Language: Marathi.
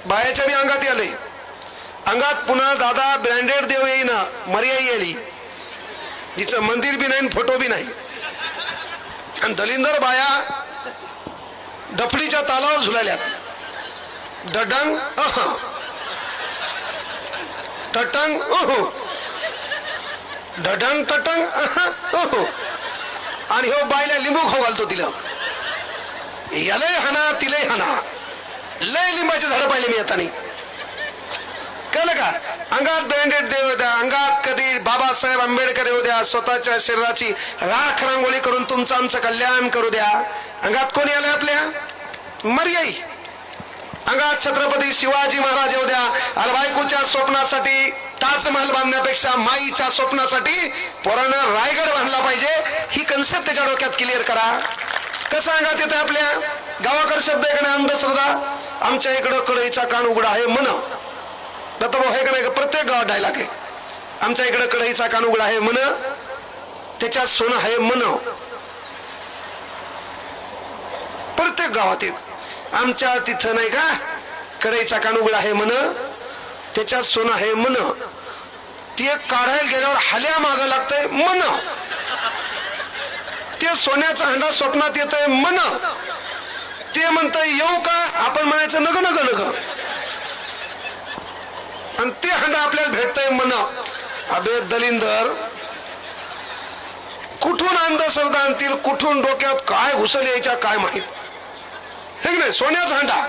बायाच्या बी अंगात आले, अंगात पुन्हा दादा ब्रँडेड देव येईना, मर्याई आली, जिचं मंदिर बी नाही फोटो बी नाही. आणि दलिंदर बाया डफडीच्या तालावर झुलाल्यात. डडंग टटंग डडंग टटंग आणि हो बायला लिंबू खाऊ घालतो तिला. यालाही हाना तिलाही हाना. लय लिंबाचे झाडं पाहिले मी आता. कळलं का? अंगात ब्रँडेड देव होत्या, अंगात कधी बाबासाहेब आंबेडकर येऊ द्या, स्वतःच्या शरीराची राख रांगोळी करून तुमचं आमचं कल्याण करू द्या. अंगात कोणी आले आपल्या? मर्याई. अंगात छत्रपती शिवाजी महाराज येऊ द्या. अरे बायकोच्या स्वप्नासाठी ताजमहल बांधण्यापेक्षा माईच्या स्वप्नासाठी पोरानं रायगड बांधला पाहिजे, ही कन्सेप्ट त्याच्या डोक्यात क्लिअर करा. कसं अंगात येतं आपल्या? गावाकडे शब्द आहे का नाही? अंधश्रद्धा. आमच्या इकडं कढईचा कान उघडा आहे म्हण. दत्तभाऊ आहे का नाही? प्रत्येक गावात डायलॉग आहे. आमच्या इकडे कढईचा कान उघडा आहे म्हण, त्याच्यात सोनं आहे म्हण. प्रत्येक गावात एक. आमच्या तिथं नाही का कढईचा कान उघडा आहे म्हण, त्याच्यात सोनं आहे म्हण. ते काढायला गेल्यावर हाल्या मागं लागतंय म्हण. ते सोन्याचा हंडा स्वप्नात येतंय म्हण. ते म्हणतंय येऊ का? आपण म्हणायचं नग नग नग. आणि ते हंडा आपल्याला भेटतंय म्हण. अबे दलिंदर, कुठून अंधश्रद्धा आणतील, कुठून डोक्यात काय घुसल यायच्या काय माहित, हे नाही. सोन्याचा हंडा